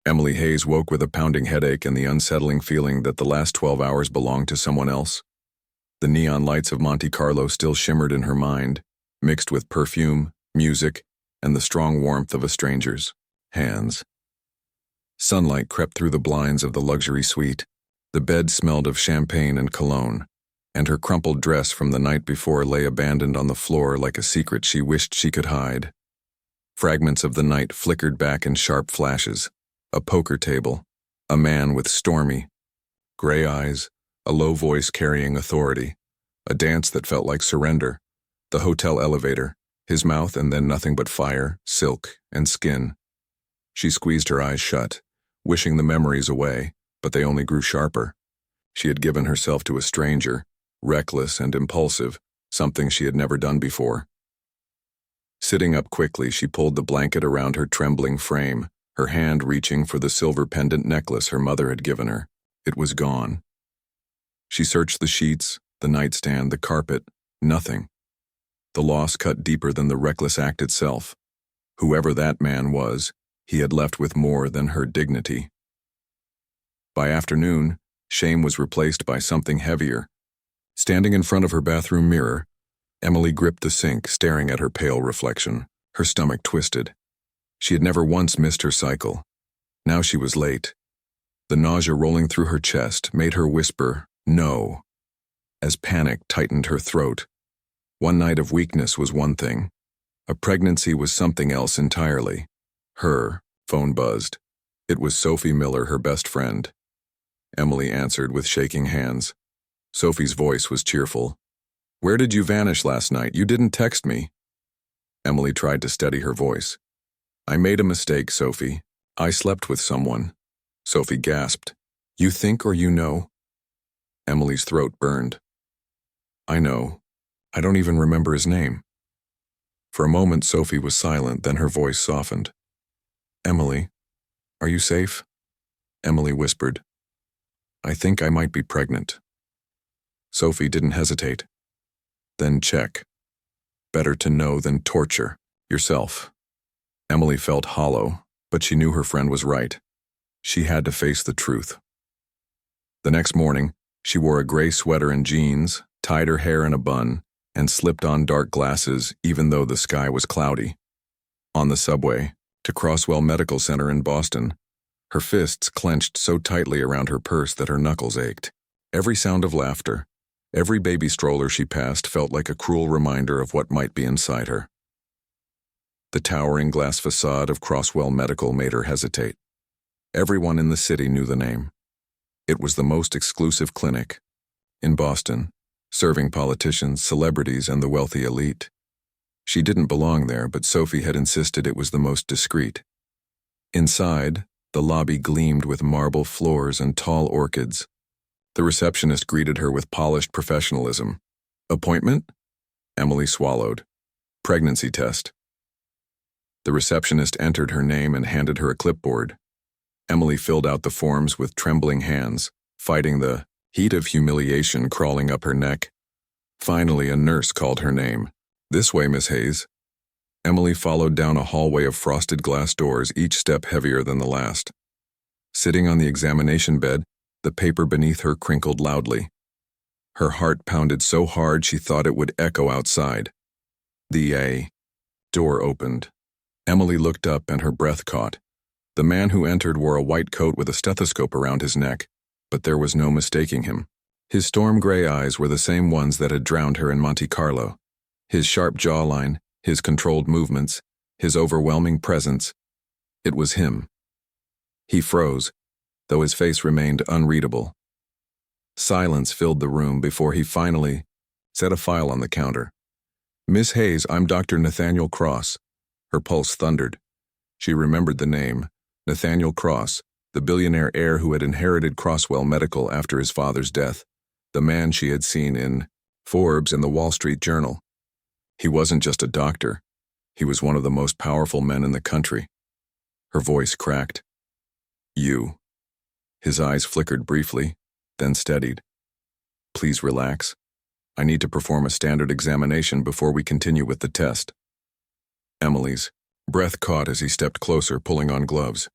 Emily Hayes woke with a pounding headache and the unsettling feeling that the last 12 hours belonged to someone else. The neon lights of Monte Carlo still shimmered in her mind, mixed with perfume, music, and the strong warmth of a stranger's hands. Sunlight crept through the blinds of the luxury suite. The bed smelled of champagne and cologne, and her crumpled dress from the night before lay abandoned on the floor like a secret she wished she could hide. Fragments of the night flickered back in sharp flashes. A poker table, a man with stormy, gray eyes, a low voice carrying authority, a dance that felt like surrender, the hotel elevator, his mouth and then nothing but fire, silk, and skin. She squeezed her eyes shut, wishing the memories away, but they only grew sharper. She had given herself to a stranger, reckless and impulsive, something she had never done before. Sitting up quickly, she pulled the blanket around her trembling frame, her hand reaching for the silver pendant necklace her mother had given her. It was gone. She searched the sheets, the nightstand, the carpet. Nothing. The loss cut deeper than the reckless act itself. Whoever that man was, he had left with more than her dignity. By afternoon, shame was replaced by something heavier. Standing in front of her bathroom mirror, Emily gripped the sink, staring at her pale reflection, her stomach twisted. She had never once missed her cycle. Now she was late. The nausea rolling through her chest made her whisper, "No," as panic tightened her throat. One night of weakness was one thing. A pregnancy was something else entirely. Her phone buzzed. It was Sophie Miller, her best friend. Emily answered with shaking hands. Sophie's voice was cheerful. "Where did you vanish last night? You didn't text me." Emily tried to steady her voice. "I made a mistake, Sophie. I slept with someone." Sophie gasped. "You think or you know?" Emily's throat burned. "I know. I don't even remember his name." For a moment, Sophie was silent, then her voice softened. "Emily, are you safe?" Emily whispered. "I think I might be pregnant." Sophie didn't hesitate. "Then check. Better to know than torture yourself." Emily felt hollow, but she knew her friend was right. She had to face the truth. The next morning, she wore a gray sweater and jeans, tied her hair in a bun, and slipped on dark glasses even though the sky was cloudy. On the subway, to Crosswell Medical Center in Boston, her fists clenched so tightly around her purse that her knuckles ached. Every sound of laughter, every baby stroller she passed felt like a cruel reminder of what might be inside her. The towering glass facade of Crosswell Medical made her hesitate. Everyone in the city knew the name. It was the most exclusive clinic in Boston, serving politicians, celebrities, and the wealthy elite. She didn't belong there, but Sophie had insisted it was the most discreet. Inside, the lobby gleamed with marble floors and tall orchids. The receptionist greeted her with polished professionalism. "Appointment?" Emily swallowed. "Pregnancy test." The receptionist entered her name and handed her a clipboard. Emily filled out the forms with trembling hands, fighting the heat of humiliation crawling up her neck. Finally, a nurse called her name. "This way, Miss Hayes." Emily followed down a hallway of frosted glass doors, each step heavier than the last. Sitting on the examination bed, the paper beneath her crinkled loudly. Her heart pounded so hard she thought it would echo outside. The door opened. Emily looked up and her breath caught. The man who entered wore a white coat with a stethoscope around his neck, but there was no mistaking him. His storm gray eyes were the same ones that had drowned her in Monte Carlo. His sharp jawline, his controlled movements, his overwhelming presence. It was him. He froze, though his face remained unreadable. Silence filled the room before he finally set a file on the counter. "Miss Hayes, I'm Dr. Nathaniel Cross." Her pulse thundered. She remembered the name, Nathaniel Cross, the billionaire heir who had inherited Crosswell Medical after his father's death, the man she had seen in Forbes and the Wall Street Journal. He wasn't just a doctor. He was one of the most powerful men in the country. Her voice cracked. "You." His eyes flickered briefly, then steadied. "Please relax. I need to perform a standard examination before we continue with the test." Emily's breath caught as he stepped closer, pulling on gloves.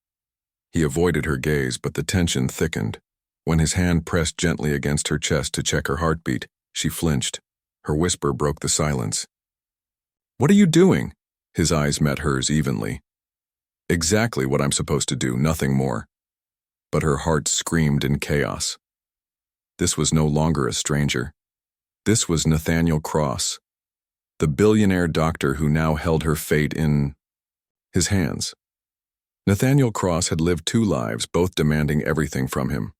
He avoided her gaze, but the tension thickened. When his hand pressed gently against her chest to check her heartbeat, she flinched. Her whisper broke the silence. "What are you doing?" His eyes met hers evenly. "Exactly what I'm supposed to do, nothing more." But her heart screamed in chaos. This was no longer a stranger. This was Nathaniel Cross, the billionaire doctor who now held her fate in his hands. Nathaniel Cross had lived two lives, both demanding everything from him.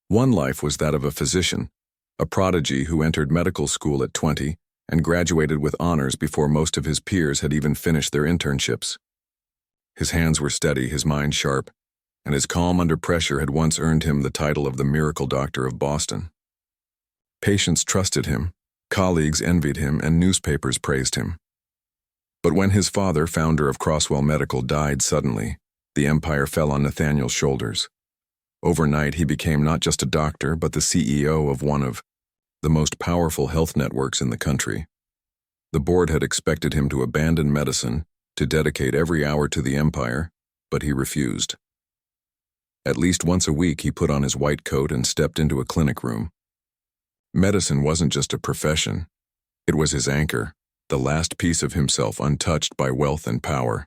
One life was that of a physician, a prodigy who entered medical school at 20 and graduated with honors before most of his peers had even finished their internships. His hands were steady, his mind sharp, and his calm under pressure had once earned him the title of the miracle doctor of Boston. Patients trusted him, colleagues envied him, and newspapers praised him. But when his father, founder of Crosswell Medical, died suddenly, the empire fell on Nathaniel's shoulders. Overnight, he became not just a doctor, but the CEO of one of the most powerful health networks in the country. The board had expected him to abandon medicine, to dedicate every hour to the empire, but he refused. At least once a week, he put on his white coat and stepped into a clinic room. Medicine wasn't just a profession. It was his anchor, the last piece of himself untouched by wealth and power.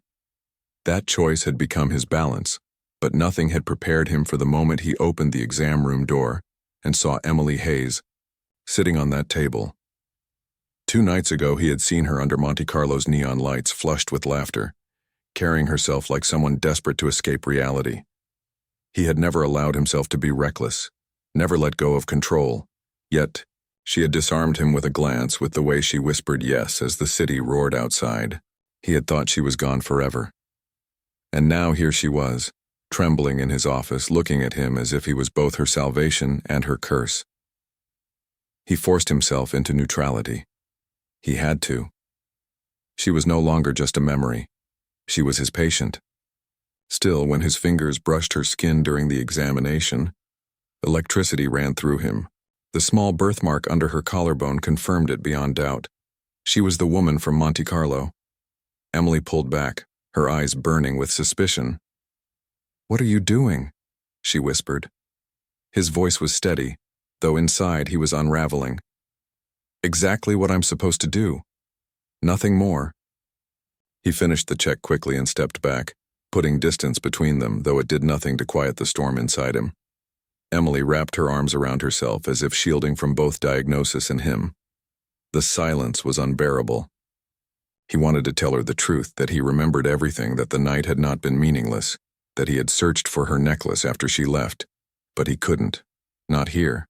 That choice had become his balance, but nothing had prepared him for the moment he opened the exam room door and saw Emily Hayes sitting on that table. 2 nights ago, he had seen her under Monte Carlo's neon lights, flushed with laughter, carrying herself like someone desperate to escape reality. He had never allowed himself to be reckless, never let go of control. Yet, she had disarmed him with a glance, with the way she whispered yes as the city roared outside. He had thought she was gone forever. And now here she was, trembling in his office, looking at him as if he was both her salvation and her curse. He forced himself into neutrality. He had to. She was no longer just a memory. She was his patient. Still, when his fingers brushed her skin during the examination, electricity ran through him. The small birthmark under her collarbone confirmed it beyond doubt. She was the woman from Monte Carlo. Emily pulled back, her eyes burning with suspicion. "What are you doing?" she whispered. His voice was steady, though inside he was unraveling. "Exactly what I'm supposed to do. Nothing more." He finished the check quickly and stepped back, putting distance between them, though it did nothing to quiet the storm inside him. Emily wrapped her arms around herself as if shielding from both diagnosis and him. The silence was unbearable. He wanted to tell her the truth, that he remembered everything, that the night had not been meaningless, that he had searched for her necklace after she left, but he couldn't. Not here.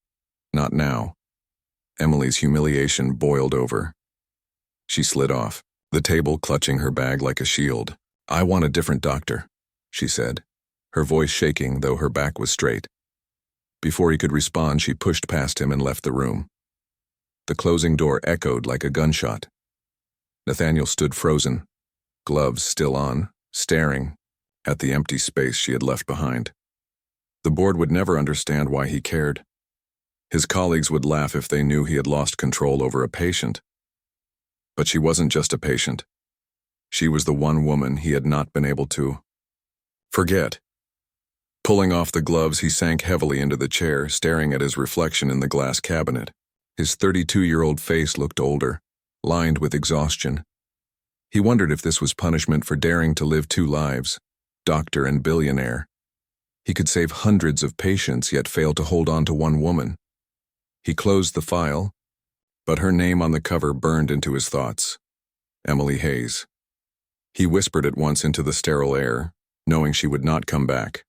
Not now. Emily's humiliation boiled over. She slid off, the table clutching her bag like a shield. "I want a different doctor," she said, her voice shaking though her back was straight. Before he could respond, she pushed past him and left the room. The closing door echoed like a gunshot. Nathaniel stood frozen, gloves still on, staring at the empty space she had left behind. The board would never understand why he cared. His colleagues would laugh if they knew he had lost control over a patient. But she wasn't just a patient. She was the one woman he had not been able to forget. Pulling off the gloves, he sank heavily into the chair, staring at his reflection in the glass cabinet. His 32-year-old face looked older, lined with exhaustion. He wondered if this was punishment for daring to live 2 lives, doctor and billionaire. He could save hundreds of patients, yet fail to hold on to one woman. He closed the file, but her name on the cover burned into his thoughts. Emily Hayes. He whispered at once into the sterile air, knowing she would not come back.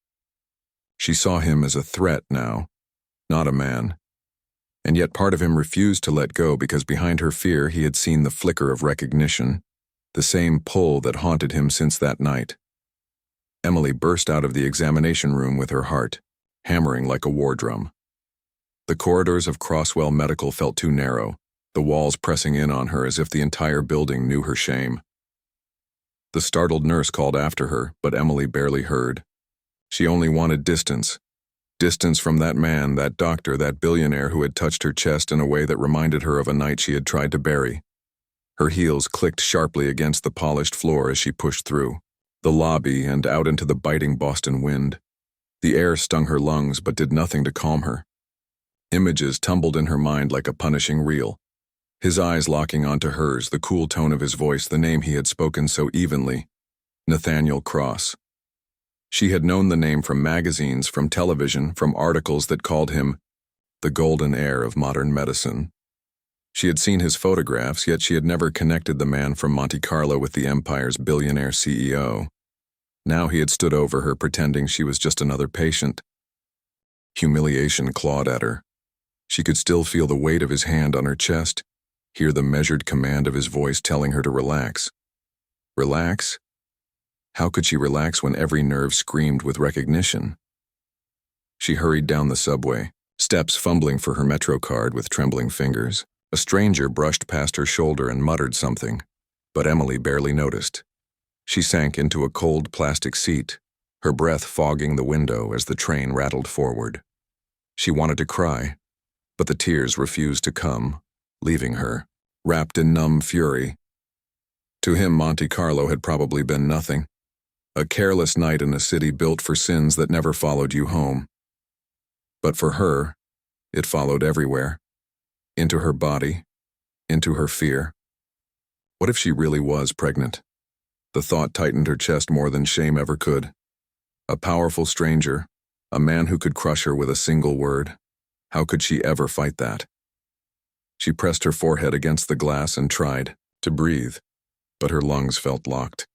She saw him as a threat now, not a man. And yet part of him refused to let go, because behind her fear he had seen the flicker of recognition, the same pull that haunted him since that night. Emily burst out of the examination room with her heart hammering like a war drum. The corridors of Crosswell Medical felt too narrow, the walls pressing in on her as if the entire building knew her shame. The startled nurse called after her, but Emily barely heard. She only wanted distance. Distance from that man, that doctor, that billionaire who had touched her chest in a way that reminded her of a night she had tried to bury. Her heels clicked sharply against the polished floor as she pushed through the lobby and out into the biting Boston wind. The air stung her lungs but did nothing to calm her. Images tumbled in her mind like a punishing reel. His eyes locking onto hers, the cool tone of his voice, the name he had spoken so evenly. Nathaniel Cross. She had known the name from magazines, from television, from articles that called him the golden heir of modern medicine. She had seen his photographs, yet she had never connected the man from Monte Carlo with the empire's billionaire CEO. Now he had stood over her, pretending she was just another patient. Humiliation clawed at her. She could still feel the weight of his hand on her chest, hear the measured command of his voice telling her to relax. Relax? How could she relax when every nerve screamed with recognition? She hurried down the subway, steps fumbling for her Metro card with trembling fingers. A stranger brushed past her shoulder and muttered something, but Emily barely noticed. She sank into a cold plastic seat, her breath fogging the window as the train rattled forward. She wanted to cry, but the tears refused to come, leaving her, wrapped in numb fury. To him, Monte Carlo had probably been nothing. A careless night in a city built for sins that never followed you home. But for her, it followed everywhere. Into her body, into her fear. What if she really was pregnant? The thought tightened her chest more than shame ever could. A powerful stranger, a man who could crush her with a single word. How could she ever fight that? She pressed her forehead against the glass and tried to breathe, but her lungs felt locked.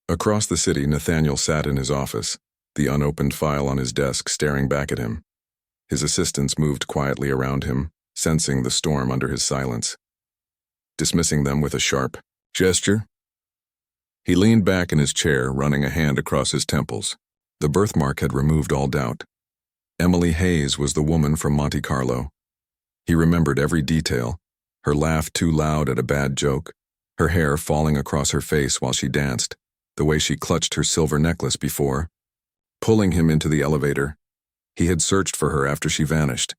Across the city, Nathaniel sat in his office, the unopened file on his desk staring back at him. His assistants moved quietly around him, sensing the storm under his silence. Dismissing them with a sharp gesture, he leaned back in his chair, running a hand across his temples. The birthmark had removed all doubt. Emily Hayes was the woman from Monte Carlo. He remembered every detail, her laugh too loud at a bad joke, her hair falling across her face while she danced, the way she clutched her silver necklace before. Pulling him into the elevator, he had searched for her after she vanished.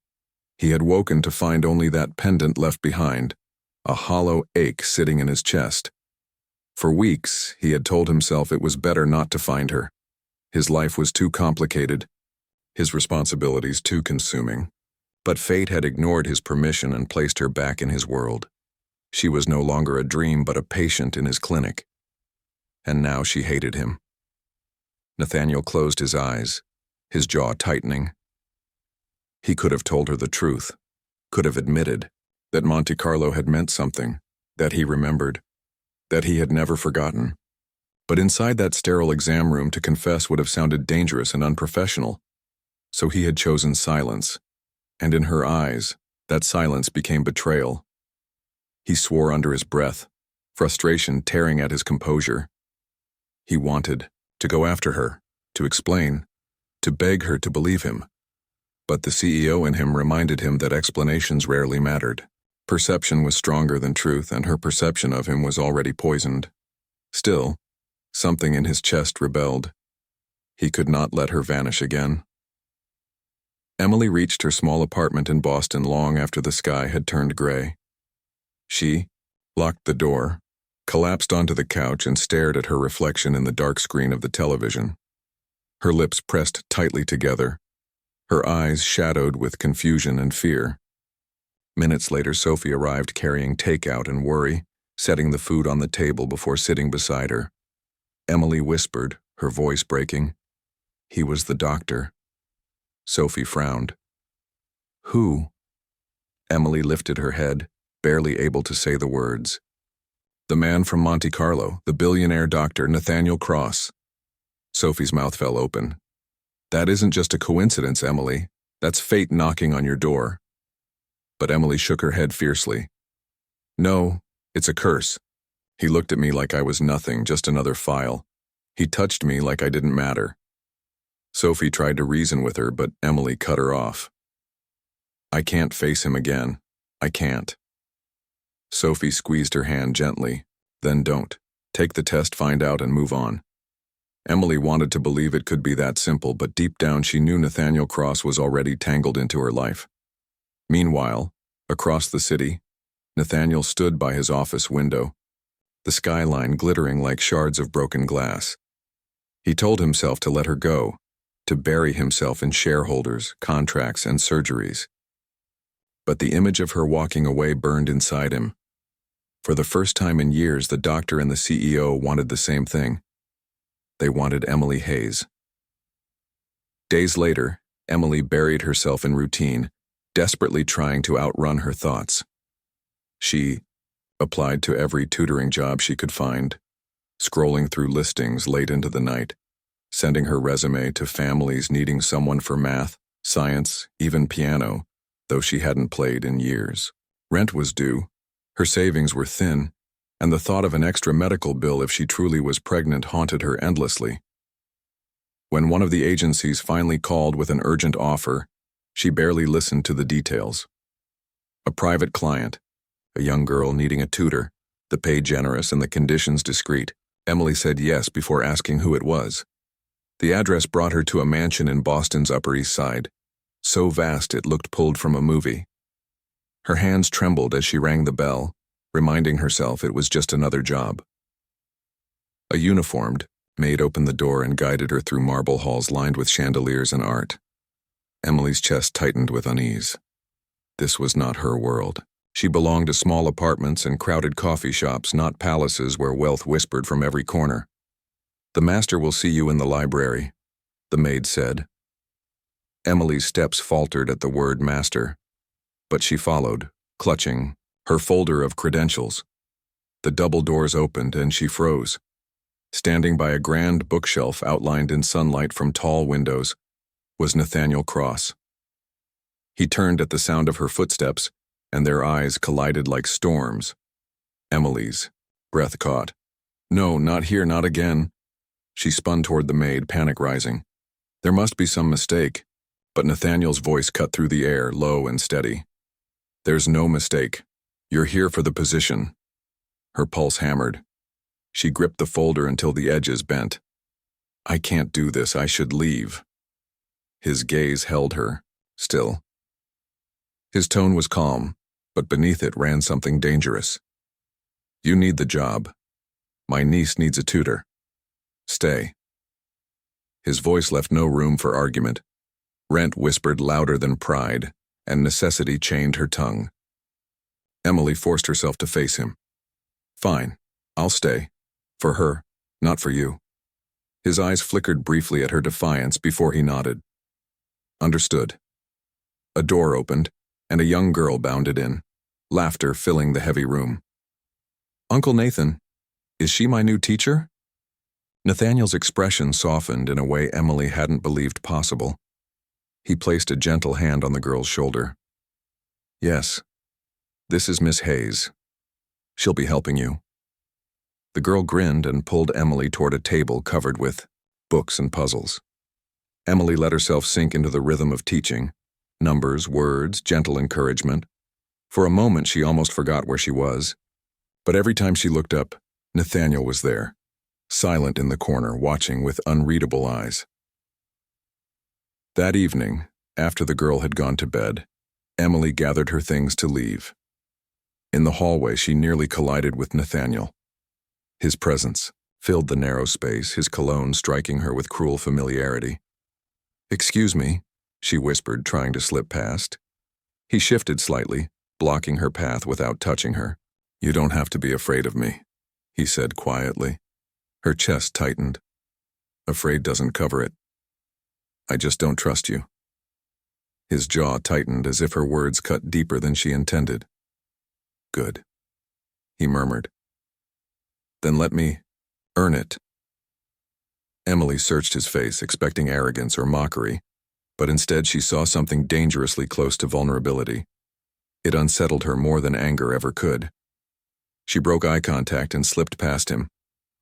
He had woken to find only that pendant left behind, a hollow ache sitting in his chest. For weeks, he had told himself it was better not to find her. His life was too complicated, his responsibilities too consuming. But fate had ignored his permission and placed her back in his world. She was no longer a dream but a patient in his clinic. And now she hated him. Nathaniel closed his eyes, his jaw tightening. He could have told her the truth, could have admitted that Monte Carlo had meant something, that he remembered, that he had never forgotten. But inside that sterile exam room, to confess would have sounded dangerous and unprofessional. So he had chosen silence, and in her eyes, that silence became betrayal. He swore under his breath, frustration tearing at his composure. He wanted to go after her, to explain, to beg her to believe him. But the CEO in him reminded him that explanations rarely mattered. Perception was stronger than truth, and her perception of him was already poisoned. Still, something in his chest rebelled. He could not let her vanish again. Emily reached her small apartment in Boston long after the sky had turned gray. She locked the door, collapsed onto the couch, and stared at her reflection in the dark screen of the television. Her lips pressed tightly together, her eyes shadowed with confusion and fear. Minutes later, Sophie arrived carrying takeout and worry, setting the food on the table before sitting beside her. Emily whispered, her voice breaking, "He was the doctor." Sophie frowned. "Who?" Emily lifted her head, barely able to say the words. "The man from Monte Carlo, the billionaire doctor, Nathaniel Cross." Sophie's mouth fell open. "That isn't just a coincidence, Emily. That's fate knocking on your door." But Emily shook her head fiercely. "No, it's a curse. He looked at me like I was nothing, just another file. He touched me like I didn't matter." Sophie tried to reason with her, but Emily cut her off. "I can't face him again. I can't." Sophie squeezed her hand gently. "Then don't. Take the test, find out, and move on." Emily wanted to believe it could be that simple, but deep down she knew Nathaniel Cross was already tangled into her life. Meanwhile, across the city, Nathaniel stood by his office window, the skyline glittering like shards of broken glass. He told himself to let her go, to bury himself in shareholders, contracts, and surgeries. But the image of her walking away burned inside him. For the first time in years, the doctor and the CEO wanted the same thing. They wanted Emily Hayes. Days later, Emily buried herself in routine, desperately trying to outrun her thoughts. She applied to every tutoring job she could find, scrolling through listings late into the night, sending her resume to families needing someone for math, science, even piano, though she hadn't played in years. Rent was due, her savings were thin, and the thought of an extra medical bill if she truly was pregnant haunted her endlessly. When one of the agencies finally called with an urgent offer, she barely listened to the details. A private client, a young girl needing a tutor, the pay generous and the conditions discreet. Emily said yes before asking who it was. The address brought her to a mansion in Boston's Upper East Side, so vast it looked pulled from a movie. Her hands trembled as she rang the bell, reminding herself it was just another job. A uniformed maid opened the door and guided her through marble halls lined with chandeliers and art. Emily's chest tightened with unease. This was not her world. She belonged to small apartments and crowded coffee shops, not palaces where wealth whispered from every corner. "The master will see you in the library," the maid said. Emily's steps faltered at the word master, but she followed, clutching her folder of credentials. The double doors opened and she froze. Standing by a grand bookshelf outlined in sunlight from tall windows was Nathaniel Cross. He turned at the sound of her footsteps, and their eyes collided like storms. Emily's breath caught. "No, not here, not again." She spun toward the maid, panic rising. There must be some mistake, but Nathaniel's voice cut through the air, low and steady. "There's no mistake. You're here for the position." Her pulse hammered. She gripped the folder until the edges bent. "I can't do this. I should leave." His gaze held her, still. His tone was calm, but beneath it ran something dangerous. "You need the job. My niece needs a tutor. Stay." His voice left no room for argument. Rent whispered louder than pride, and necessity chained her tongue. Emily forced herself to face him. "Fine, I'll stay. For her, not for you." His eyes flickered briefly at her defiance before he nodded. "Understood." A door opened, and a young girl bounded in, laughter filling the heavy room. "Uncle Nathan, is she my new teacher?" Nathaniel's expression softened in a way Emily hadn't believed possible. He placed a gentle hand on the girl's shoulder. "Yes, this is Miss Hayes. She'll be helping you." The girl grinned and pulled Emily toward a table covered with books and puzzles. Emily let herself sink into the rhythm of teaching, numbers, words, gentle encouragement. For a moment she almost forgot where she was, but every time she looked up, Nathaniel was there, silent in the corner, watching with unreadable eyes. That evening, after the girl had gone to bed, Emily gathered her things to leave. In the hallway, she nearly collided with Nathaniel. His presence filled the narrow space, his cologne striking her with cruel familiarity. "Excuse me," she whispered, trying to slip past. He shifted slightly, blocking her path without touching her. "You don't have to be afraid of me," he said quietly. Her chest tightened. "Afraid doesn't cover it. I just don't trust you." His jaw tightened as if her words cut deeper than she intended. "Good," he murmured. "Then let me earn it." Emily searched his face, expecting arrogance or mockery, but instead she saw something dangerously close to vulnerability. It unsettled her more than anger ever could. She broke eye contact and slipped past him,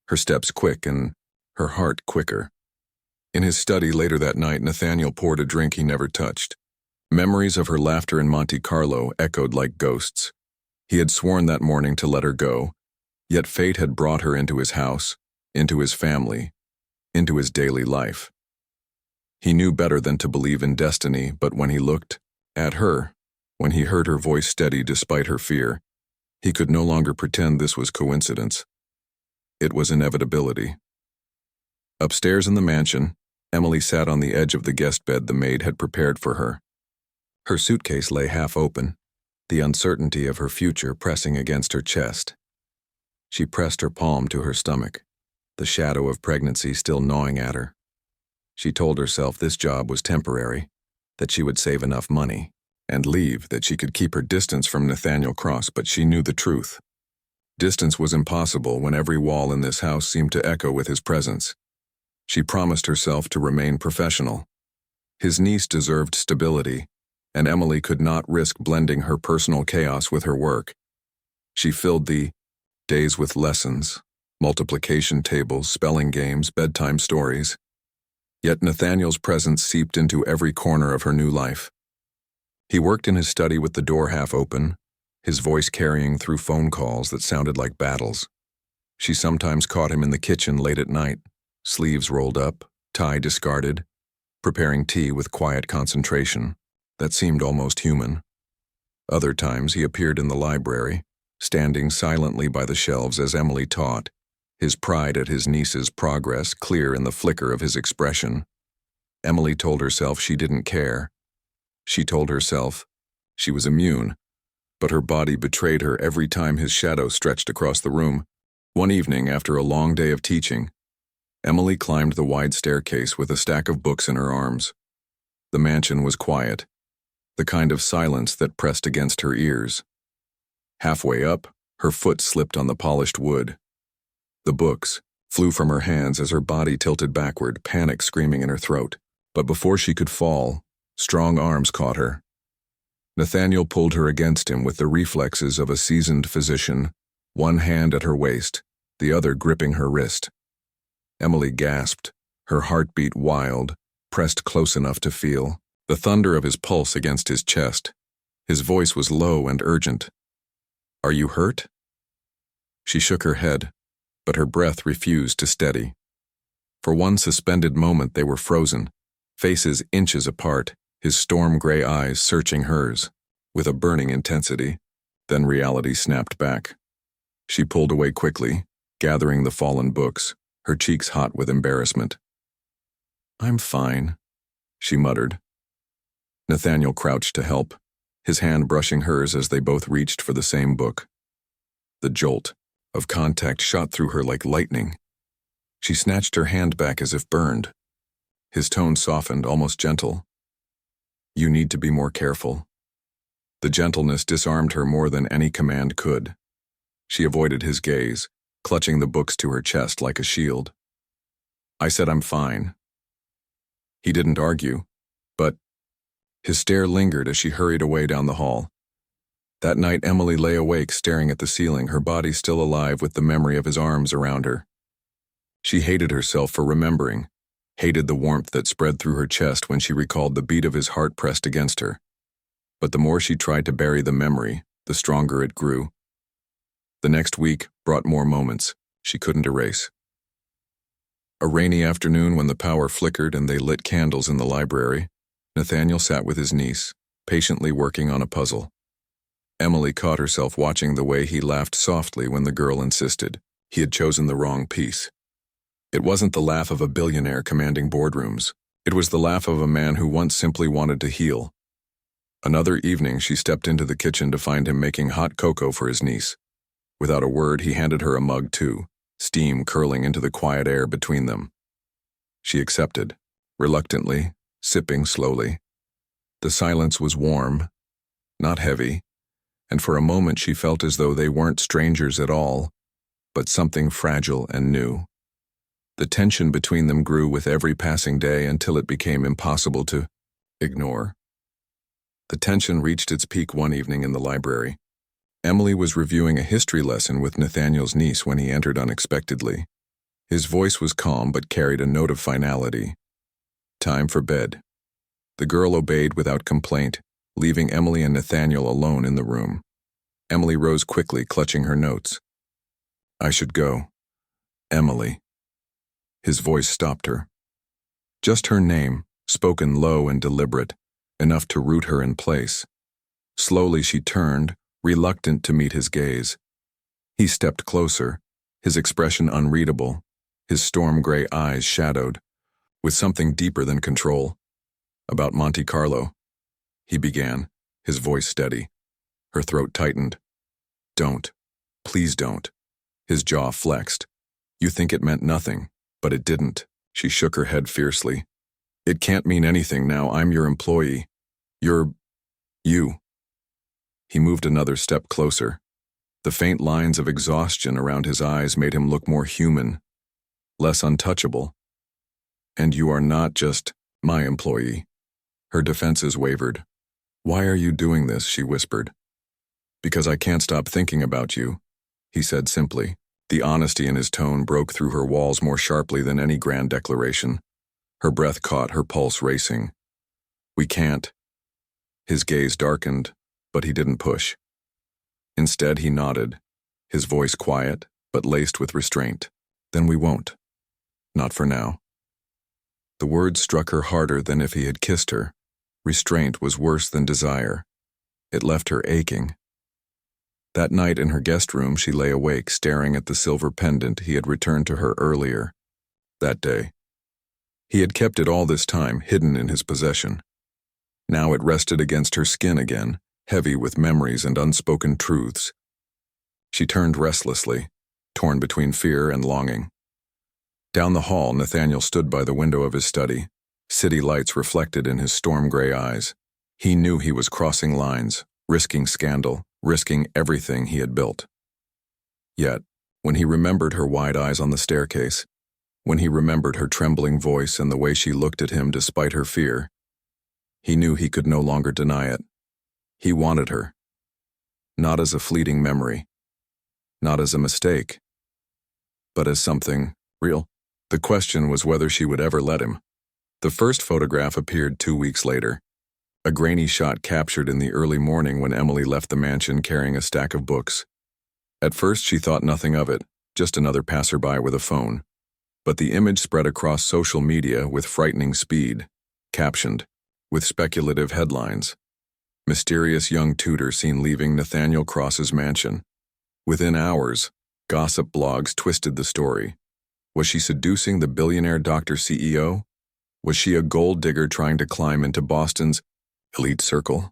her steps quick and her heart quicker. In his study later that night, Nathaniel poured a drink he never touched. Memories of her laughter in Monte Carlo echoed like ghosts. He had sworn that morning to let her go, yet fate had brought her into his house, into his family, into his daily life. He knew better than to believe in destiny, but when he looked at her, when he heard her voice steady despite her fear, he could no longer pretend this was coincidence. It was inevitability. Upstairs in the mansion, Emily sat on the edge of the guest bed the maid had prepared for her. Her suitcase lay half open, the uncertainty of her future pressing against her chest. She pressed her palm to her stomach, the shadow of pregnancy still gnawing at her. She told herself this job was temporary, that she would save enough money and leave, that she could keep her distance from Nathaniel Cross, but she knew the truth. Distance was impossible when every wall in this house seemed to echo with his presence. She promised herself to remain professional. His niece deserved stability, and Emily could not risk blending her personal chaos with her work. She filled the days with lessons, multiplication tables, spelling games, bedtime stories. Yet Nathaniel's presence seeped into every corner of her new life. He worked in his study with the door half open, his voice carrying through phone calls that sounded like battles. She sometimes caught him in the kitchen late at night, sleeves rolled up, tie discarded, preparing tea with quiet concentration that seemed almost human. Other times he appeared in the library, standing silently by the shelves as Emily taught, his pride at his niece's progress clear in the flicker of his expression. Emily told herself she didn't care. She told herself she was immune, but her body betrayed her every time his shadow stretched across the room. One evening, after a long day of teaching, Emily climbed the wide staircase with a stack of books in her arms. The mansion was quiet, the kind of silence that pressed against her ears. Halfway up, her foot slipped on the polished wood. The books flew from her hands as her body tilted backward, panic screaming in her throat. But before she could fall, strong arms caught her. Nathaniel pulled her against him with the reflexes of a seasoned physician, one hand at her waist, the other gripping her wrist. Emily gasped, her heartbeat wild, pressed close enough to feel the thunder of his pulse against his chest. His voice was low and urgent. "Are you hurt?" She shook her head, but her breath refused to steady. For one suspended moment they were frozen, faces inches apart, his storm-gray eyes searching hers with a burning intensity. Then reality snapped back. She pulled away quickly, gathering the fallen books, her cheeks hot with embarrassment. "I'm fine," she muttered. Nathaniel crouched to help, his hand brushing hers as they both reached for the same book. The jolt of contact shot through her like lightning. She snatched her hand back as if burned. His tone softened, almost gentle. "You need to be more careful." The gentleness disarmed her more than any command could. She avoided his gaze, clutching the books to her chest like a shield. "I said I'm fine." He didn't argue, but his stare lingered as she hurried away down the hall. That night Emily lay awake staring at the ceiling, her body still alive with the memory of his arms around her. She hated herself for remembering, hated the warmth that spread through her chest when she recalled the beat of his heart pressed against her. But the more she tried to bury the memory, the stronger it grew. The next week brought more moments she couldn't erase. A rainy afternoon when the power flickered and they lit candles in the library, Nathaniel sat with his niece, patiently working on a puzzle. Emily caught herself watching the way he laughed softly when the girl insisted he had chosen the wrong piece. It wasn't the laugh of a billionaire commanding boardrooms. It was the laugh of a man who once simply wanted to heal. Another evening, she stepped into the kitchen to find him making hot cocoa for his niece. Without a word, he handed her a mug too, steam curling into the quiet air between them. She accepted, reluctantly, sipping slowly. The silence was warm, not heavy, and for a moment she felt as though they weren't strangers at all, but something fragile and new. The tension between them grew with every passing day until it became impossible to ignore. The tension reached its peak one evening in the library. Emily was reviewing a history lesson with Nathaniel's niece when he entered unexpectedly. His voice was calm but carried a note of finality. "Time for bed." The girl obeyed without complaint, leaving Emily and Nathaniel alone in the room. Emily rose quickly, clutching her notes. "I should go. Emily." His voice stopped her. Just her name, spoken low and deliberate, enough to root her in place. Slowly she turned, reluctant to meet his gaze. He stepped closer, his expression unreadable, his storm-gray eyes shadowed. with something deeper than control. About Monte Carlo, he began, his voice steady. Her throat tightened. Don't. Please don't. His jaw flexed. You think it meant nothing, but it didn't. She shook her head fiercely. It can't mean anything now. I'm your employee. You. He moved another step closer. The faint lines of exhaustion around his eyes made him look more human, less untouchable. And you are not just my employee. Her defenses wavered. Why are you doing this? She whispered. Because I can't stop thinking about you, he said simply. The honesty in his tone broke through her walls more sharply than any grand declaration. Her breath caught, her pulse racing. We can't. His gaze darkened, but he didn't push. Instead, he nodded, his voice quiet, but laced with restraint. Then we won't. Not for now. The words struck her harder than if he had kissed her. Restraint was worse than desire. It left her aching. That night in her guest room, she lay awake, staring at the silver pendant he had returned to her earlier that day. He had kept it all this time, hidden in his possession. Now it rested against her skin again, heavy with memories and unspoken truths. She turned restlessly, torn between fear and longing. Down the hall, Nathaniel stood by the window of his study, city lights reflected in his storm-gray eyes. He knew he was crossing lines, risking scandal, risking everything he had built. Yet, when he remembered her wide eyes on the staircase, when he remembered her trembling voice and the way she looked at him despite her fear, he knew he could no longer deny it. He wanted her. Not as a fleeting memory, not as a mistake, but as something real. The question was whether she would ever let him. The first photograph appeared 2 weeks later. A grainy shot captured in the early morning when Emily left the mansion carrying a stack of books. At first she thought nothing of it, just another passerby with a phone. But the image spread across social media with frightening speed, captioned, with speculative headlines. Mysterious young tutor seen leaving Nathaniel Cross's mansion. Within hours, gossip blogs twisted the story. Was she seducing the billionaire Dr. CEO? Was she a gold digger trying to climb into Boston's elite circle?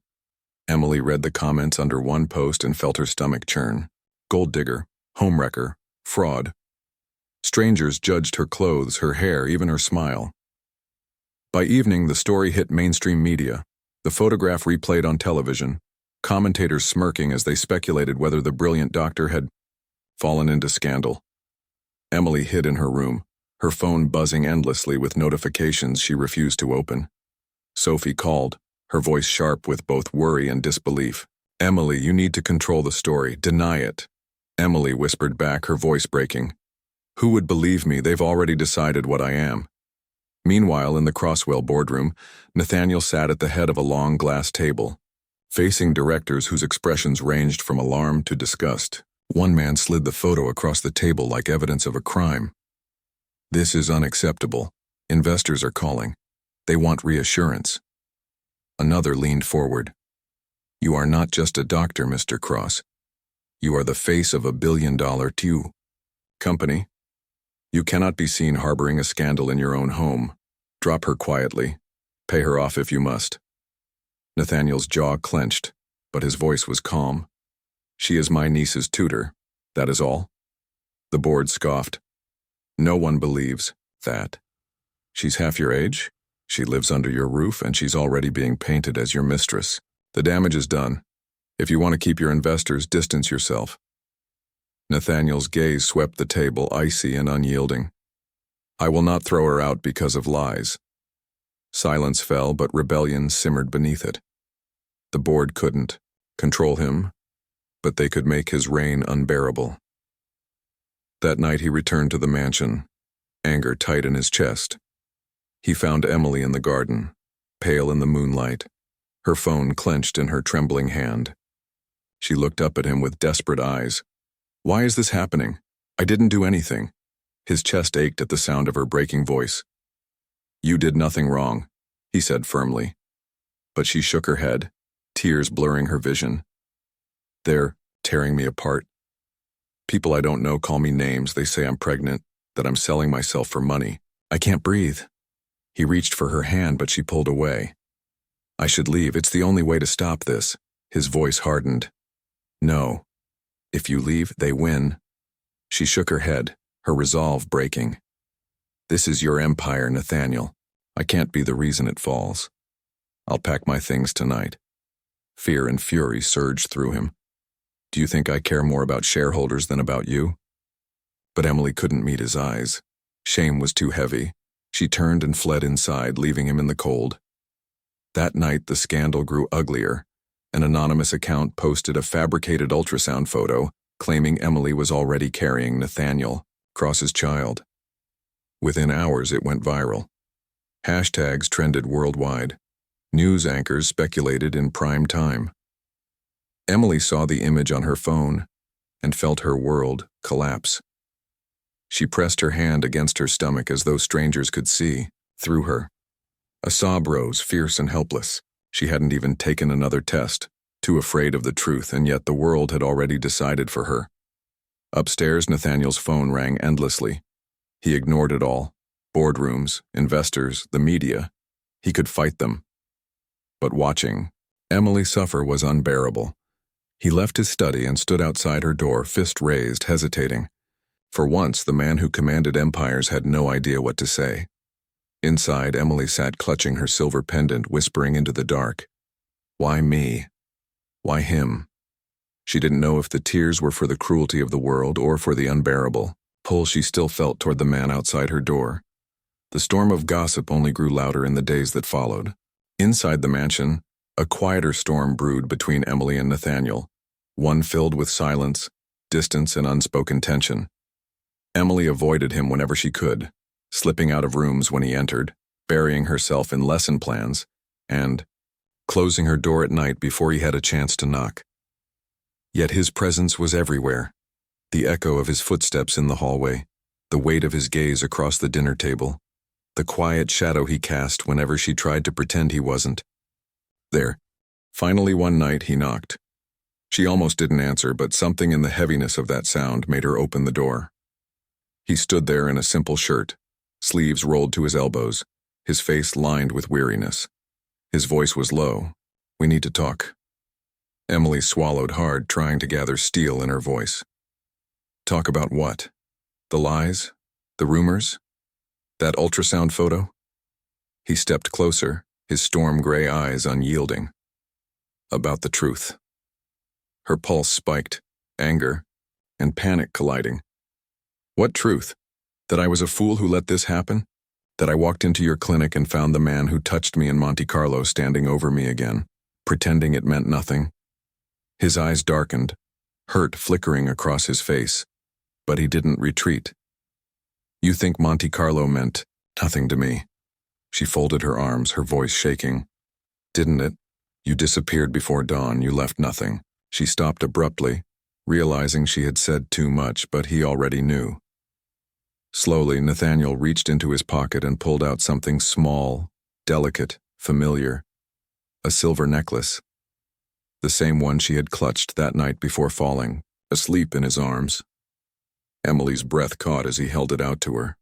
Emily read the comments under one post and felt her stomach churn. Gold digger, homewrecker, fraud. Strangers judged her clothes, her hair, even her smile. By evening, the story hit mainstream media. The photograph replayed on television, commentators smirking as they speculated whether the brilliant doctor had fallen into scandal. Emily hid in her room, her phone buzzing endlessly with notifications she refused to open. Sophie called, her voice sharp with both worry and disbelief. Emily, you need to control the story. Deny it. Emily whispered back, her voice breaking. Who would believe me? They've already decided what I am. Meanwhile, in the Crosswell boardroom, Nathaniel sat at the head of a long glass table, facing directors whose expressions ranged from alarm to disgust. One man slid the photo across the table like evidence of a crime. This is unacceptable. Investors are calling. They want reassurance. Another leaned forward. You are not just a doctor, Mr. Cross. You are the face of $1 billion company. You cannot be seen harboring a scandal in your own home. Drop her quietly. Pay her off if you must. Nathaniel's jaw clenched, but his voice was calm. She is my niece's tutor. That is all. The board scoffed. No one believes that. She's half your age. She lives under your roof, and she's already being painted as your mistress. The damage is done. If you want to keep your investors, distance yourself. Nathaniel's gaze swept the table, icy and unyielding. I will not throw her out because of lies. Silence fell, but rebellion simmered beneath it. The board couldn't control him, but they could make his reign unbearable. That night he returned to the mansion, anger tight in his chest. He found Emily in the garden, pale in the moonlight, her phone clenched in her trembling hand. She looked up at him with desperate eyes. Why is this happening? I didn't do anything. His chest ached at the sound of her breaking voice. You did nothing wrong, he said firmly. But she shook her head, tears blurring her vision. They're tearing me apart. People I don't know call me names. They say I'm pregnant, that I'm selling myself for money. I can't breathe. He reached for her hand, but she pulled away. I should leave. It's the only way to stop this. His voice hardened. No. If you leave, they win. She shook her head, her resolve breaking. This is your empire, Nathaniel. I can't be the reason it falls. I'll pack my things tonight. Fear and fury surged through him. Do you think I care more about shareholders than about you? But Emily couldn't meet his eyes. Shame was too heavy. She turned and fled inside, leaving him in the cold. That night, the scandal grew uglier. An anonymous account posted a fabricated ultrasound photo claiming Emily was already carrying Nathaniel Cross's child. Within hours, it went viral. Hashtags trended worldwide. News anchors speculated in prime time. Emily saw the image on her phone and felt her world collapse. She pressed her hand against her stomach as though strangers could see through her. A sob rose, fierce and helpless. She hadn't even taken another test, too afraid of the truth, and yet the world had already decided for her. Upstairs, Nathaniel's phone rang endlessly. He ignored it all. Boardrooms, investors, the media. He could fight them. But watching Emily suffer was unbearable. He left his study and stood outside her door, fist raised, hesitating. For once, the man who commanded empires had no idea what to say. Inside, Emily sat clutching her silver pendant, whispering into the dark. Why me? Why him? She didn't know if the tears were for the cruelty of the world or for the unbearable pull she still felt toward the man outside her door. The storm of gossip only grew louder in the days that followed. Inside the mansion, a quieter storm brewed between Emily and Nathaniel, one filled with silence, distance, and unspoken tension. Emily avoided him whenever she could, slipping out of rooms when he entered, burying herself in lesson plans, and closing her door at night before he had a chance to knock. Yet his presence was everywhere. The echo of his footsteps in the hallway, the weight of his gaze across the dinner table, the quiet shadow he cast whenever she tried to pretend he wasn't. There. Finally one night he knocked. She almost didn't answer, but something in the heaviness of that sound made her open the door. He stood there in a simple shirt, sleeves rolled to his elbows, his face lined with weariness. His voice was low. We need to talk. Emily swallowed hard, trying to gather steel in her voice. Talk about what? The lies? The rumors? That ultrasound photo? He stepped closer, his storm-gray eyes unyielding. About the truth. Her pulse spiked, anger and panic colliding. What truth? That I was a fool who let this happen? That I walked into your clinic and found the man who touched me in Monte Carlo standing over me again, pretending it meant nothing? His eyes darkened, hurt flickering across his face, but he didn't retreat. You think Monte Carlo meant nothing to me. She folded her arms, her voice shaking. Didn't it? You disappeared before dawn, you left nothing. She stopped abruptly, realizing she had said too much, but he already knew. Slowly, Nathaniel reached into his pocket and pulled out something small, delicate, familiar. A silver necklace. The same one she had clutched that night before falling, asleep in his arms. Emily's breath caught as he held it out to her.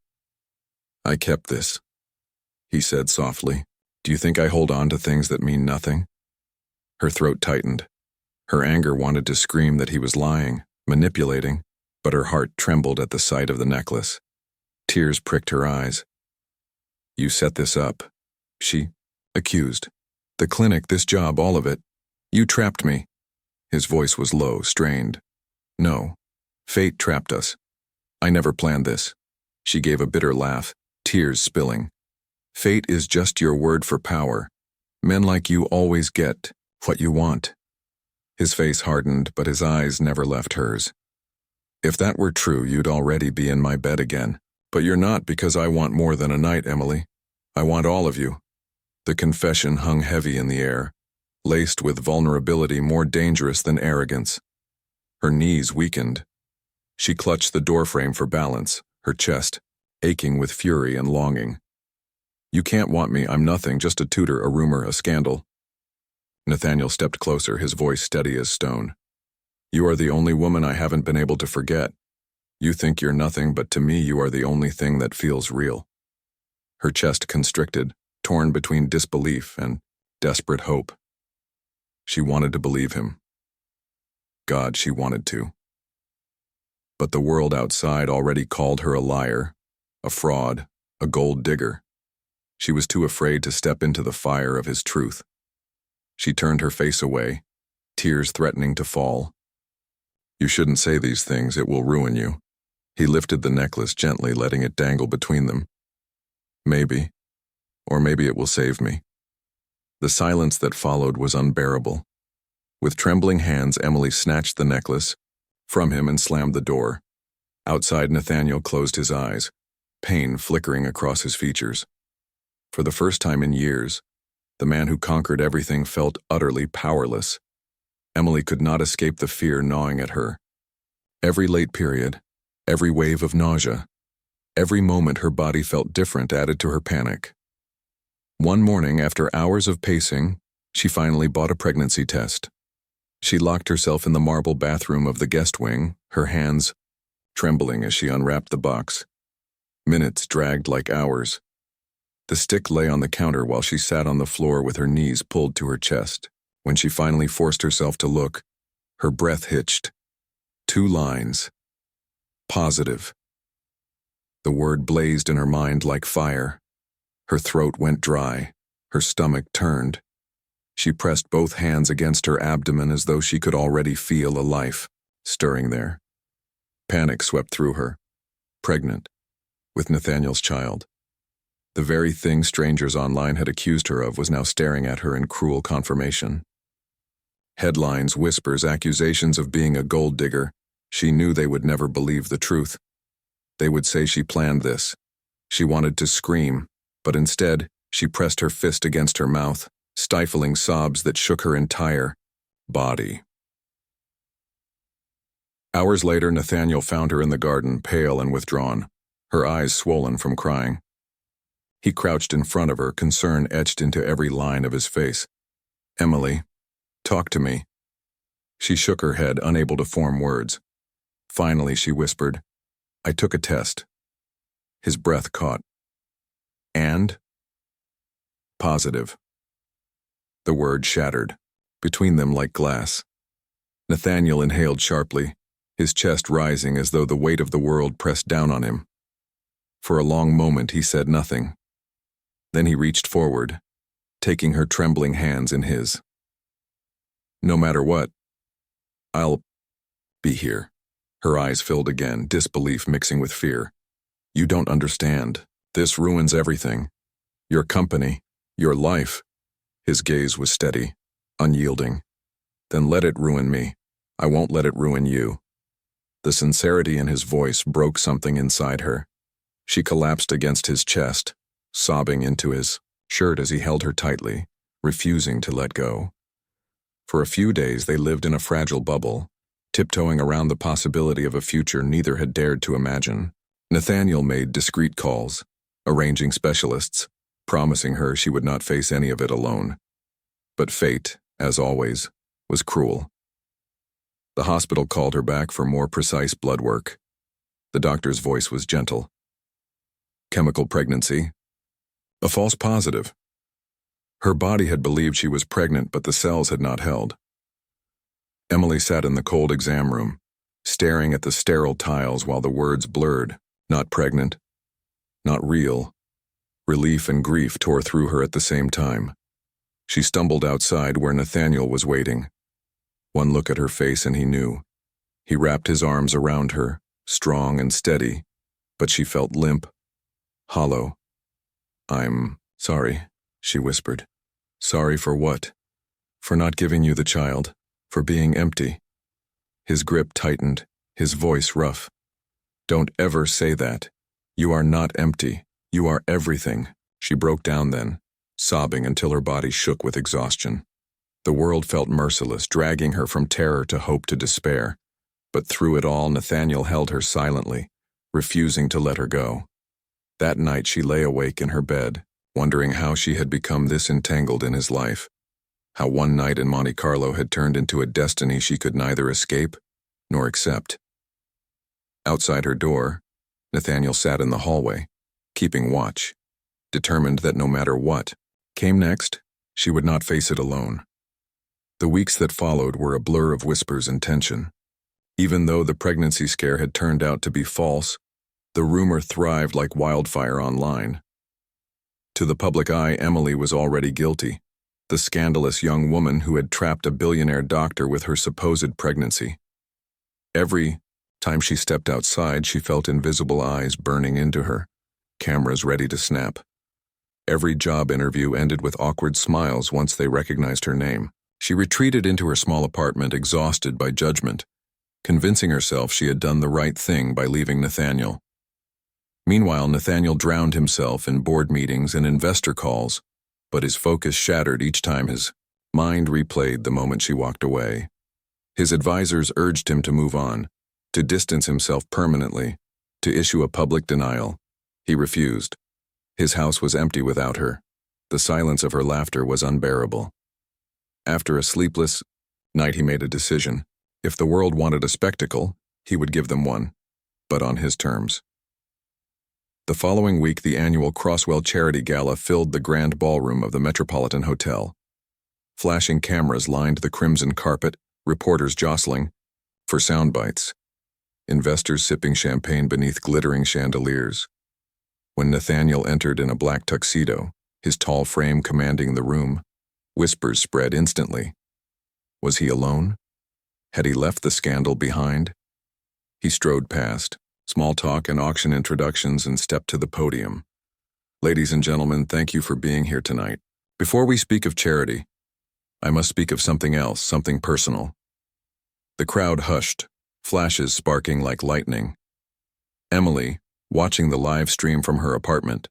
I kept this, he said softly. Do you think I hold on to things that mean nothing? Her throat tightened. Her anger wanted to scream that he was lying, manipulating, but her heart trembled at the sight of the necklace. Tears pricked her eyes. You set this up, she accused. The clinic, this job, all of it. You trapped me. His voice was low, strained. No. Fate trapped us. I never planned this. She gave a bitter laugh, tears spilling. Fate is just your word for power. Men like you always get what you want. His face hardened, but his eyes never left hers. If that were true, you'd already be in my bed again. But you're not, because I want more than a night, Emily. I want all of you. The confession hung heavy in the air, laced with vulnerability more dangerous than arrogance. Her knees weakened. She clutched the doorframe for balance, her chest aching with fury and longing. You can't want me, I'm nothing, just a tutor, a rumor, a scandal. Nathaniel stepped closer, his voice steady as stone. You are the only woman I haven't been able to forget. You think you're nothing, but to me you are the only thing that feels real. her chest constricted, torn between disbelief and desperate hope. She wanted to believe him. God, she wanted to. But the world outside already called her a liar, a fraud, a gold digger. She was too afraid to step into the fire of his truth. She turned her face away, tears threatening to fall. You shouldn't say these things, it will ruin you. He lifted the necklace gently, letting it dangle between them. Maybe, or maybe it will save me. The silence that followed was unbearable. With trembling hands, Emily snatched the necklace from him and slammed the door. Outside, Nathaniel closed his eyes, pain flickering across his features. For the first time in years, the man who conquered everything felt utterly powerless. Emily could not escape the fear gnawing at her. Every late period, every wave of nausea, every moment her body felt different added to her panic. One morning, after hours of pacing, she finally bought a pregnancy test. She locked herself in the marble bathroom of the guest wing, her hands trembling as she unwrapped the box. Minutes dragged like hours. The stick lay on the counter while she sat on the floor with her knees pulled to her chest. When she finally forced herself to look, her breath hitched. 2 lines. Positive. The word blazed in her mind like fire. Her throat went dry. Her stomach turned. She pressed both hands against her abdomen as though she could already feel a life stirring there. Panic swept through her. Pregnant. With Nathaniel's child. The very thing strangers online had accused her of was now staring at her in cruel confirmation. Headlines, whispers, accusations of being a gold digger. She knew they would never believe the truth. They would say she planned this. She wanted to scream, but instead, she pressed her fist against her mouth, stifling sobs that shook her entire body. Hours later, Nathaniel found her in the garden, pale and withdrawn, her eyes swollen from crying. He crouched in front of her, concern etched into every line of his face. Emily, talk to me. She shook her head, unable to form words. Finally, she whispered, I took a test. His breath caught. And? Positive. The word shattered, between them like glass. Nathaniel inhaled sharply, his chest rising as though the weight of the world pressed down on him. For a long moment, he said nothing. Then he reached forward, taking her trembling hands in his. No matter what, I'll be here. Her eyes filled again, disbelief mixing with fear. You don't understand. This ruins everything. Your company, your life. His gaze was steady, unyielding. Then let it ruin me. I won't let it ruin you. The sincerity in his voice broke something inside her. She collapsed against his chest, sobbing into his shirt as he held her tightly, refusing to let go. For a few days they lived in a fragile bubble, tiptoeing around the possibility of a future neither had dared to imagine. Nathaniel made discreet calls, arranging specialists, promising her she would not face any of it alone. But fate, as always, was cruel. The hospital called her back for more precise blood work. The doctor's voice was gentle. Chemical pregnancy. A false positive. Her body had believed she was pregnant, but the cells had not held. Emily sat in the cold exam room, staring at the sterile tiles while the words blurred. Not pregnant. Not real. Relief and grief tore through her at the same time. She stumbled outside where Nathaniel was waiting. One look at her face and he knew. He wrapped his arms around her, strong and steady, but she felt limp, hollow. I'm sorry, she whispered. Sorry for what? For not giving you the child, for being empty. His grip tightened, his voice rough. Don't ever say that. You are not empty. You are everything. She broke down then, sobbing until her body shook with exhaustion. The world felt merciless, dragging her from terror to hope to despair. But through it all, Nathaniel held her silently, refusing to let her go. That night she lay awake in her bed, wondering how she had become this entangled in his life. How one night in Monte Carlo had turned into a destiny she could neither escape nor accept. Outside her door, Nathaniel sat in the hallway, keeping watch. determined that no matter what came next, she would not face it alone. The weeks that followed were a blur of whispers and tension. Even though the pregnancy scare had turned out to be false, the rumor thrived like wildfire online. To the public eye, Emily was already guilty, the scandalous young woman who had trapped a billionaire doctor with her supposed pregnancy. Every time she stepped outside, she felt invisible eyes burning into her, cameras ready to snap. Every job interview ended with awkward smiles once they recognized her name. She retreated into her small apartment, exhausted by judgment, convincing herself she had done the right thing by leaving Nathaniel. Meanwhile, Nathaniel drowned himself in board meetings and investor calls, but his focus shattered each time his mind replayed the moment she walked away. His advisors urged him to move on, to distance himself permanently, to issue a public denial. He refused. His house was empty without her. The silence of her laughter was unbearable. After a sleepless night, he made a decision. If the world wanted a spectacle, he would give them one, but on his terms. The following week, the annual Crosswell Charity Gala filled the grand ballroom of the Metropolitan Hotel. Flashing cameras lined the crimson carpet, reporters jostling for sound bites, investors sipping champagne beneath glittering chandeliers. When Nathaniel entered in a black tuxedo, his tall frame commanding the room, whispers spread instantly. Was he alone? Had he left the scandal behind? He strode past, small talk and auction introductions, and stepped to the podium. Ladies and gentlemen, thank you for being here tonight. Before we speak of charity, I must speak of something else, something personal. The crowd hushed, flashes sparking like lightning. Emily, watching the live stream from her apartment,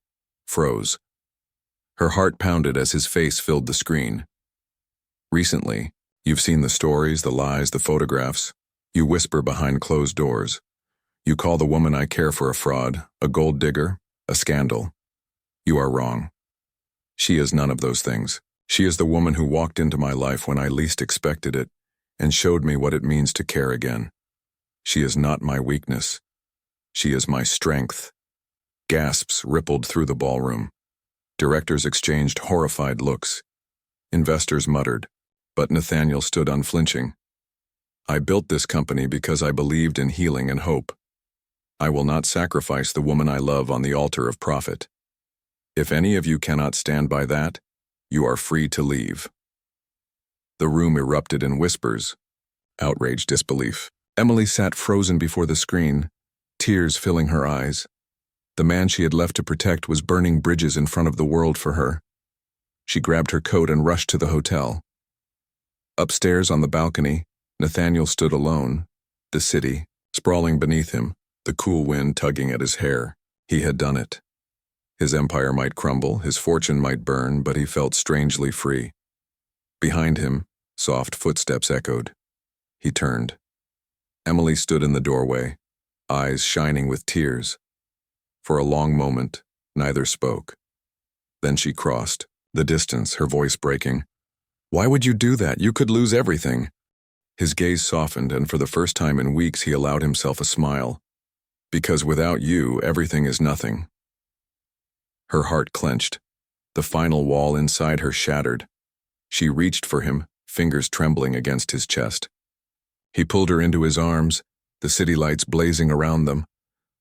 froze. Her heart pounded as his face filled the screen. Recently, you've seen the stories, the lies, the photographs. You whisper behind closed doors. You call the woman I care for a fraud, a gold digger, a scandal. You are wrong. She is none of those things. She is the woman who walked into my life when I least expected it and showed me what it means to care again. She is not my weakness. She is my strength. Gasps rippled through the ballroom. Directors exchanged horrified looks. Investors muttered, but Nathaniel stood unflinching. I built this company because I believed in healing and hope. I will not sacrifice the woman I love on the altar of profit. If any of you cannot stand by that, you are free to leave. The room erupted in whispers, outraged disbelief. Emily sat frozen before the screen, tears filling her eyes. The man she had left to protect was burning bridges in front of the world for her. She grabbed her coat and rushed to the hotel. Upstairs on the balcony, Nathaniel stood alone, the city sprawling beneath him, the cool wind tugging at his hair. He had done it. His empire might crumble, his fortune might burn, but he felt strangely free. Behind him, soft footsteps echoed. He turned. Emily stood in the doorway, eyes shining with tears. For a long moment, neither spoke. Then she crossed the distance, her voice breaking. Why would you do that? You could lose everything. His gaze softened, and for the first time in weeks he allowed himself a smile. Because without you, everything is nothing. Her heart clenched. The final wall inside her shattered. She reached for him, fingers trembling against his chest. He pulled her into his arms, the city lights blazing around them,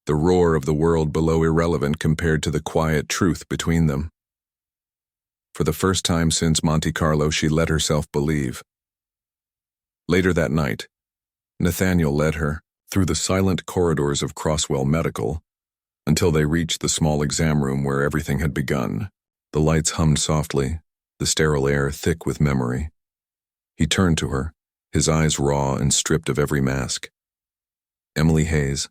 the roar of the world below irrelevant compared to the quiet truth between them. For the first time since Monte Carlo, she let herself believe. Later that night, Nathaniel led her through the silent corridors of Crosswell Medical until they reached the small exam room where everything had begun. The lights hummed softly, the sterile air thick with memory. He turned to her, his eyes raw and stripped of every mask. Emily Hayes,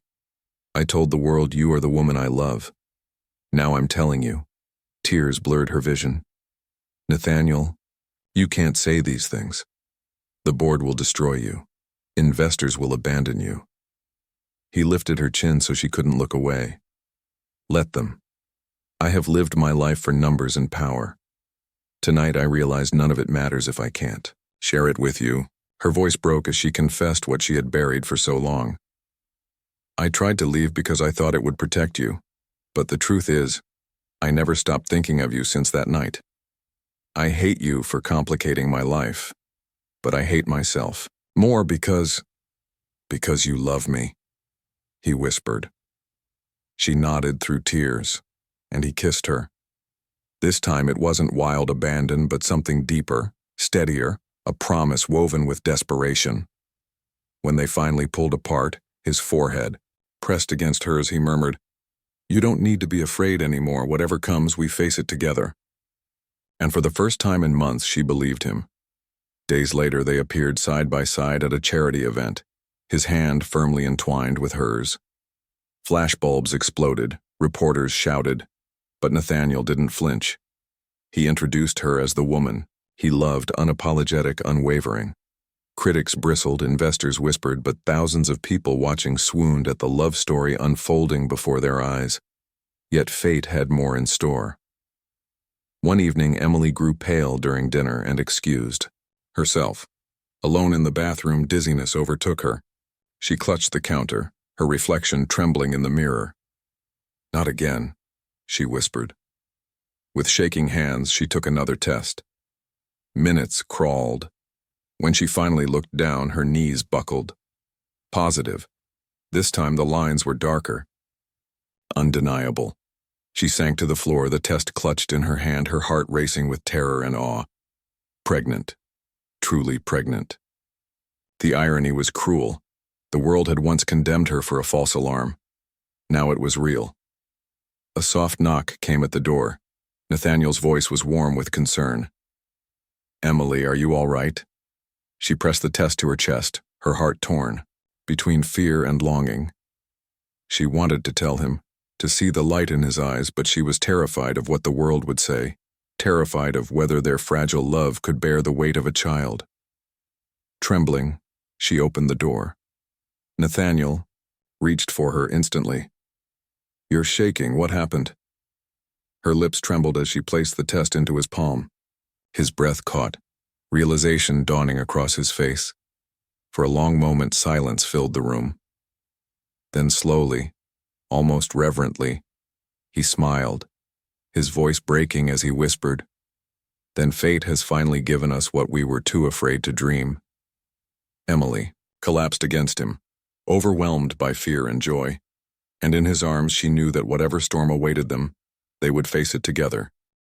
I told the world you are the woman I love. Now I'm telling you. Tears blurred her vision. Nathaniel, you can't say these things. The board will destroy you. Investors will abandon you. He lifted her chin so she couldn't look away. Let them. I have lived my life for numbers and power. Tonight I realize none of it matters if I can't share it with you. Her voice broke as she confessed what she had buried for so long. I tried to leave because I thought it would protect you. But the truth is, I never stopped thinking of you since that night. I hate you for complicating my life, but I hate myself more because you love me," he whispered. She nodded through tears, and he kissed her. This time it wasn't wild abandon, but something deeper, steadier, a promise woven with desperation. When they finally pulled apart, his forehead pressed against hers, he murmured, "You don't need to be afraid anymore. Whatever comes, we face it together." And for the first time in months, she believed him. Days later, they appeared side by side at a charity event, his hand firmly entwined with hers. Flashbulbs exploded, reporters shouted, but Nathaniel didn't flinch. He introduced her as the woman he loved, unapologetic, unwavering. Critics bristled, investors whispered, but thousands of people watching swooned at the love story unfolding before their eyes. Yet fate had more in store. One evening, Emily grew pale during dinner and excused herself. Alone in the bathroom, dizziness overtook her. She clutched the counter, her reflection trembling in the mirror. "Not again," she whispered. With shaking hands, she took another test. Minutes crawled. When she finally looked down, her knees buckled. Positive. This time the lines were darker. Undeniable. She sank to the floor, the test clutched in her hand, her heart racing with terror and awe. Pregnant. Truly pregnant. The irony was cruel. The world had once condemned her for a false alarm. Now it was real. A soft knock came at the door. Nathaniel's voice was warm with concern. "Emily, are you all right?" She pressed the test to her chest, her heart torn, between fear and longing. She wanted to tell him, to see the light in his eyes, but she was terrified of what the world would say, terrified of whether their fragile love could bear the weight of a child. Trembling, she opened the door. Nathaniel reached for her instantly. "You're shaking. What happened?" Her lips trembled as she placed the test into his palm. His breath caught, realization dawning across his face. For a long moment, silence filled the room. Then slowly, almost reverently, he smiled, his voice breaking as he whispered, "Then fate has finally given us what we were too afraid to dream." Emily collapsed against him, overwhelmed by fear and joy, and in his arms she knew that whatever storm awaited them, they would face it together.